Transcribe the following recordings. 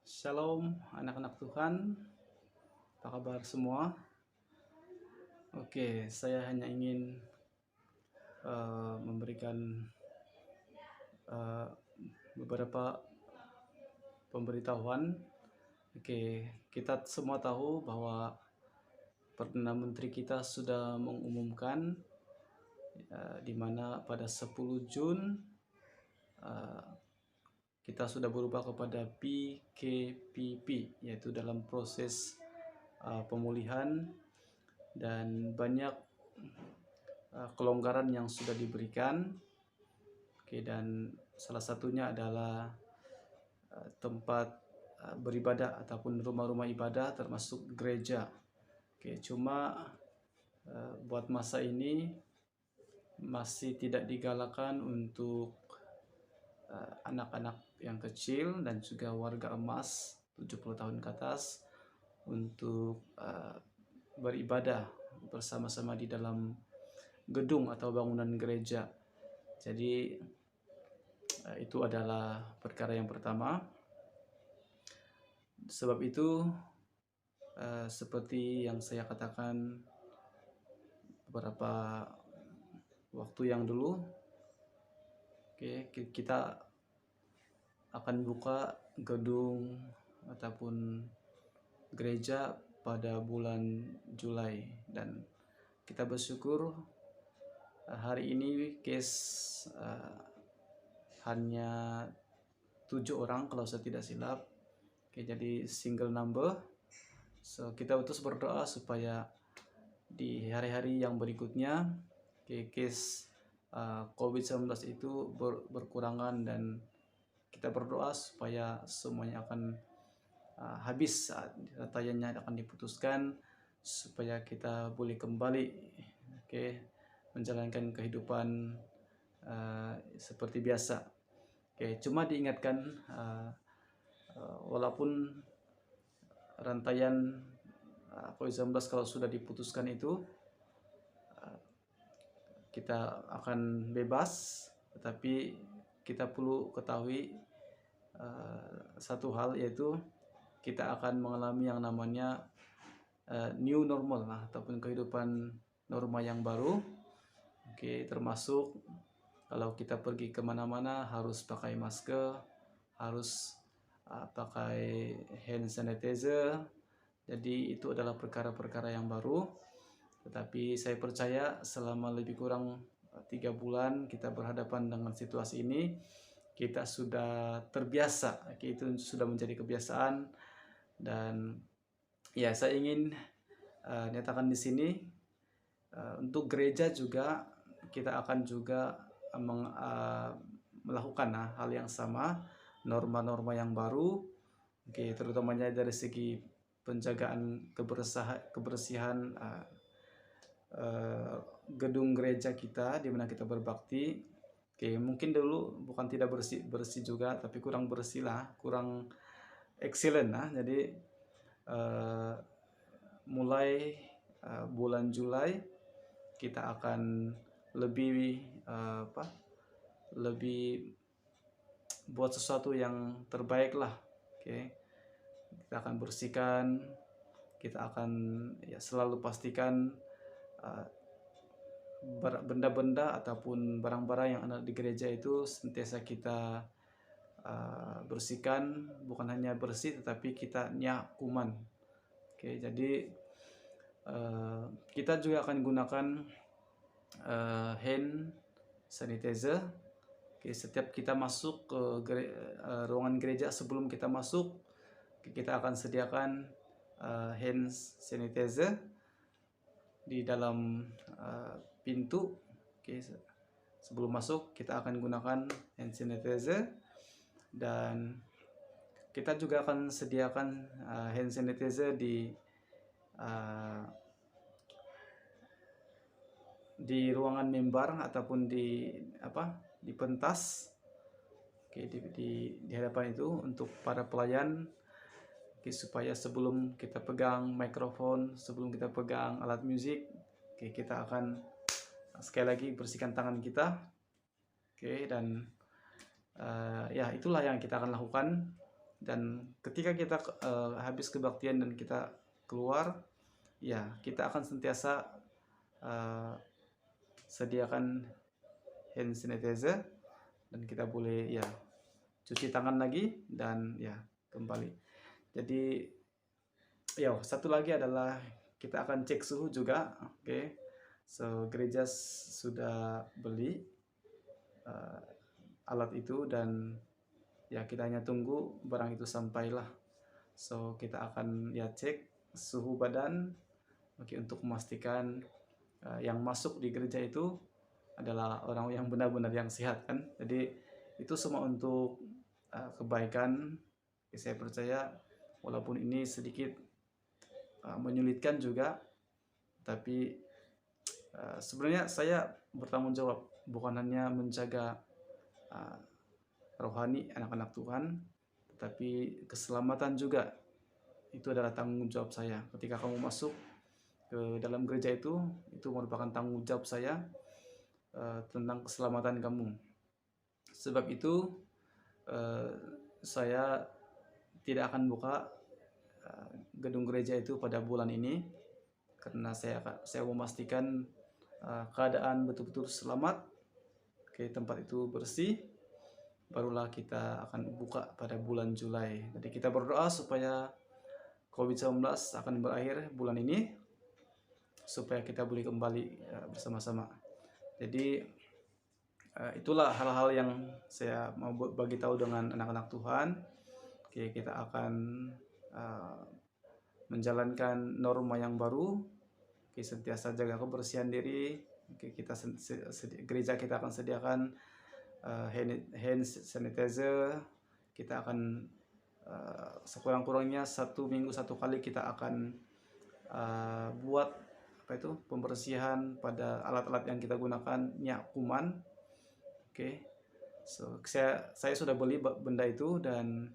Shalom anak-anak Tuhan, apa kabar semua? Oke, saya hanya ingin memberikan beberapa pemberitahuan. Oke, kita semua tahu bahwa Perdana Menteri kita sudah mengumumkan di mana pada 10 Jun kita sudah berubah kepada PKPP, yaitu dalam proses pemulihan, dan banyak kelonggaran yang sudah diberikan. Oke, dan salah satunya adalah tempat beribadah ataupun rumah-rumah ibadah termasuk gereja. Oke, cuma buat masa ini masih tidak digalakan untuk anak-anak yang kecil dan juga warga emas 70 tahun ke atas untuk beribadah bersama-sama di dalam gedung atau bangunan gereja. Jadi itu adalah perkara yang pertama. Sebab itu seperti yang saya katakan beberapa waktu yang dulu, kita akan buka gedung ataupun gereja pada bulan Juli, dan kita bersyukur hari ini case hanya 7 orang kalau saya tidak silap. Oke, jadi single number. So kita terus berdoa supaya di hari-hari yang berikutnya case COVID-19 itu berkurangan, dan kita berdoa supaya semuanya akan habis saat rantaiannya akan diputuskan, supaya kita boleh kembali menjalankan kehidupan seperti biasa. Cuma diingatkan walaupun rantaian COVID-19 kalau sudah diputuskan itu kita akan bebas, tetapi kita perlu ketahui satu hal, yaitu kita akan mengalami yang namanya new normal ataupun kehidupan norma yang baru. Termasuk kalau kita pergi kemana-mana harus pakai masker, harus pakai hand sanitizer. Jadi itu adalah perkara-perkara yang baru, tetapi saya percaya selama lebih kurang 3 bulan kita berhadapan dengan situasi ini, kita sudah terbiasa. Itu sudah menjadi kebiasaan. Dan ya, saya ingin nyatakan di sini untuk gereja juga kita akan juga melakukan hal yang sama, norma-norma yang baru, terutamanya dari segi penjagaan kebersihan gedung gereja kita di mana kita berbakti. Mungkin dulu bukan tidak bersih juga, tapi kurang bersih lah, kurang excellent Jadi mulai bulan Juli kita akan lebih lebih buat sesuatu yang terbaik lah. Kita akan bersihkan, kita akan selalu pastikan benda-benda ataupun barang-barang yang ada di gereja itu sentiasa kita bersihkan. Bukan hanya bersih, tetapi kita nyakuman. Jadi kita juga akan gunakan hand sanitizer. Setiap kita masuk ke ruangan gereja, sebelum kita masuk kita akan sediakan hand sanitizer di dalam pintu. Sebelum masuk kita akan gunakan hand sanitizer, dan kita juga akan sediakan hand sanitizer di ruangan mimbar ataupun di pentas, di hadapan itu untuk para pelayan, supaya sebelum kita pegang mikrofon, sebelum kita pegang alat musik, kita akan sekali lagi bersihkan tangan kita. Dan ya, itulah yang kita akan lakukan. Dan ketika kita habis kebaktian dan kita keluar, ya kita akan sentiasa sediakan hand sanitizer, dan kita boleh ya cuci tangan lagi dan ya kembali. Jadi ya satu lagi adalah kita akan cek suhu juga. Oke. So gereja sudah beli alat itu, dan ya kita hanya tunggu barang itu sampailah. So kita akan ya cek suhu badan, oke, untuk memastikan yang masuk di gereja itu adalah orang yang benar-benar yang sehat kan. Jadi itu semua untuk kebaikan. Saya percaya walaupun ini sedikit menyulitkan juga, tapi sebenarnya saya bertanggung jawab, bukan hanya menjaga rohani anak-anak Tuhan, tetapi keselamatan juga itu adalah tanggung jawab saya. Ketika kamu masuk ke dalam gereja itu merupakan tanggung jawab saya tentang keselamatan kamu. Sebab itu saya tidak akan buka gedung gereja itu pada bulan ini, karena saya memastikan keadaan betul-betul selamat, oke, tempat itu bersih, barulah kita akan buka pada bulan Juli. Jadi kita berdoa supaya COVID-19 akan berakhir bulan ini, supaya kita boleh kembali bersama-sama. Jadi itulah hal-hal yang saya mau bagi tahu dengan anak-anak Tuhan. Oke, kita akan menjalankan norma yang baru. Oke, sentiasa jaga kebersihan diri. Oke, gereja kita akan sediakan hand sanitizer. Kita akan sekurang-kurangnya 1 minggu 1 kali kita akan buat pembersihan pada alat-alat yang kita gunakan, minyak kuman. Oke. So saya sudah beli benda itu, dan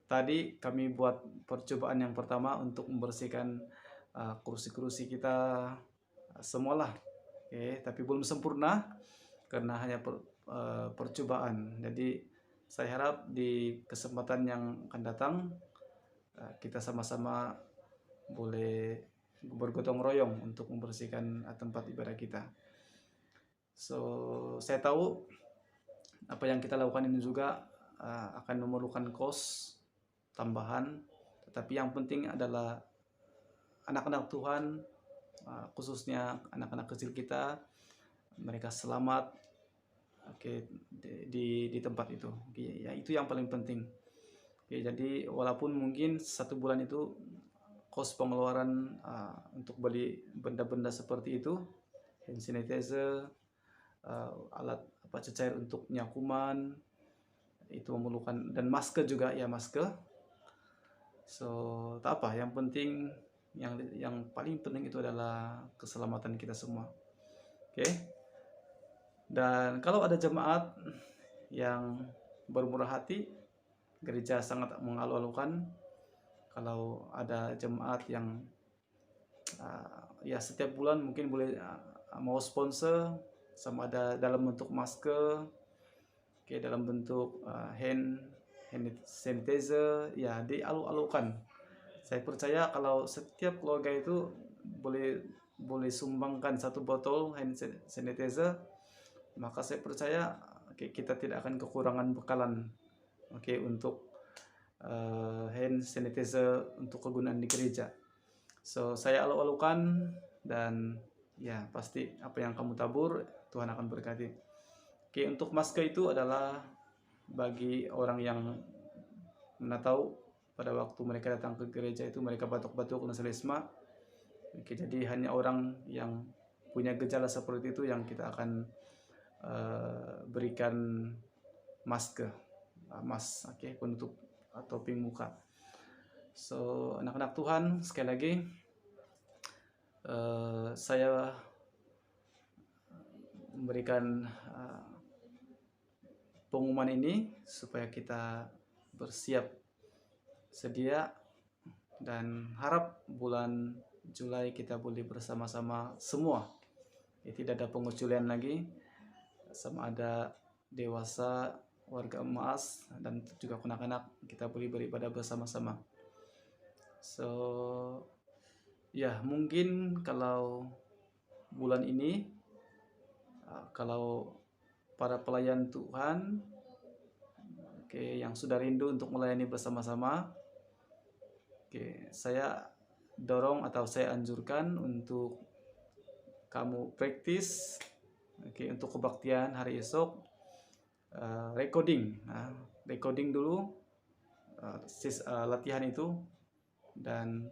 tadi kami buat percobaan yang pertama untuk membersihkan kursi-kursi kita semualah. Oke, tapi belum sempurna karena hanya percobaan. Jadi saya harap di kesempatan yang akan datang kita sama-sama boleh bergotong royong untuk membersihkan tempat ibadah kita. So saya tahu apa yang kita lakukan ini juga akan memerlukan cost tambahan, tetapi yang penting adalah anak-anak Tuhan, khususnya anak-anak kecil kita, mereka selamat, oke, di tempat itu. Oke, ya itu yang paling penting. Oke, jadi walaupun mungkin 1 bulan itu cost pengeluaran untuk beli benda-benda seperti itu, hand sanitizer, alat cecair untuk nyakuman, itu memerlukan, dan masker juga ya, masker. So tak apa, yang penting yang paling penting itu adalah keselamatan kita semua. Oke. Dan kalau ada jemaat yang bermurah hati, gereja sangat mengalu-alukan kalau ada jemaat yang ya setiap bulan mungkin boleh mau sponsor, sama ada dalam bentuk masker, oke, dalam bentuk hand sanitizer, ya dialu-alukan. Saya percaya kalau setiap keluarga itu boleh sumbangkan 1 botol hand sanitizer, maka saya percaya kita tidak akan kekurangan bekalan, untuk hand sanitizer untuk kegunaan di gereja. So saya alu-alukan, dan ya pasti apa yang kamu tabur Tuhan akan berkati. Oke, untuk masker itu adalah bagi orang yang mana tahu pada waktu mereka datang ke gereja itu mereka batuk-batuk selesma. Oke, jadi hanya orang yang punya gejala seperti itu yang kita akan berikan masker, oke, penutup topping muka. So anak-anak Tuhan, sekali lagi saya memberikan pengumuman ini supaya kita bersiap sedia, dan harap bulan Juli kita boleh bersama-sama semua. Tidak ada pengecualian lagi, sama ada dewasa warga emas dan juga anak-anak, kita boleh beribadah bersama-sama. So ya, mungkin kalau bulan ini kalau para pelayan Tuhan yang sudah rindu untuk melayani bersama-sama, saya dorong atau saya anjurkan untuk kamu praktis untuk kebaktian hari esok, recording dulu latihan itu, dan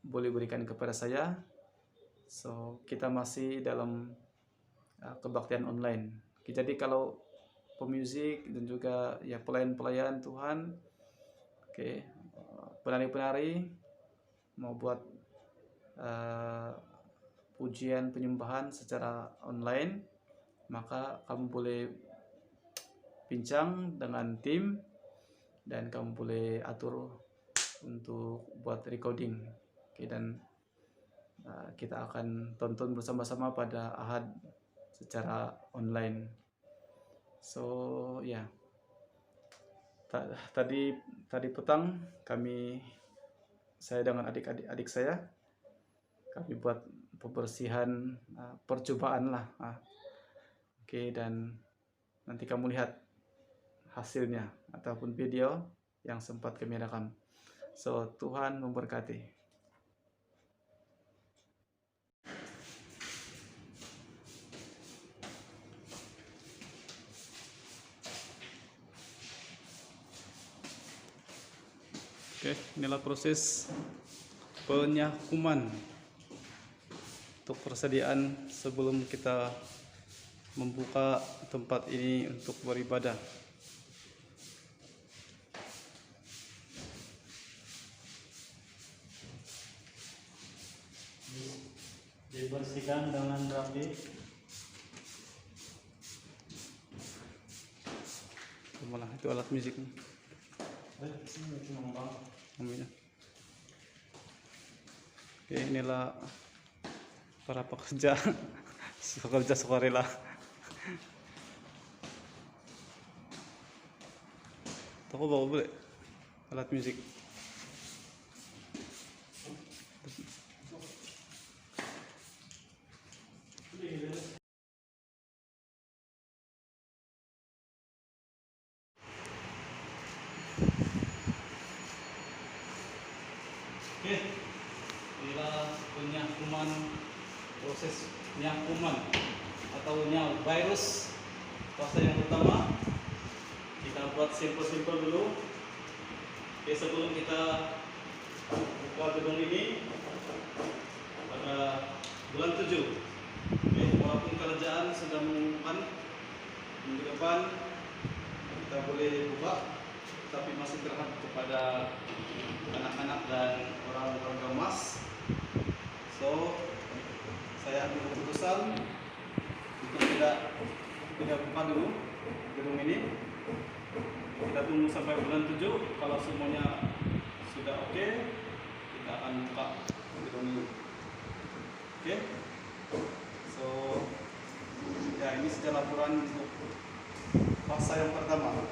boleh berikan kepada saya. So kita masih dalam kebaktian online. Jadi kalau pemusik dan juga ya pelayan-pelayan Tuhan, penari-penari mau buat pujian penyembahan secara online, maka kamu boleh bincang dengan tim dan kamu boleh atur untuk buat recording. Dan kita akan tonton bersama-sama pada Ahad secara online. So ya, tadi petang saya dengan adik-adik saya, kami buat pembersihan percobaan lah. Dan nanti kamu lihat hasilnya ataupun video yang sempat kami rekam. So Tuhan memberkati. Inilah proses penyakuman untuk persediaan sebelum kita membuka tempat ini untuk beribadah. Dibersihkan dengan rapi. Malah itu alat musik. Inilah para pekerja sukarela. Toko bawa boleh alat musik. Inilah penyakuman, proses penyakuman atau virus. Fase yang pertama, kita buat simpel-simpel dulu. Sebelum kita buka gedung ini pada bulan 7. Walaupun kerajaan sudah mengumumkan minggu depan kita boleh buka, tapi masih terhad kepada anak-anak dan orang-orang emas. So saya ambil keputusan untuk tidak buka dulu gedung ini. Kita tunggu sampai bulan 7. Kalau semuanya sudah oke, kita akan buka gedung ini. So ya, ini saja laporan untuk fase yang pertama.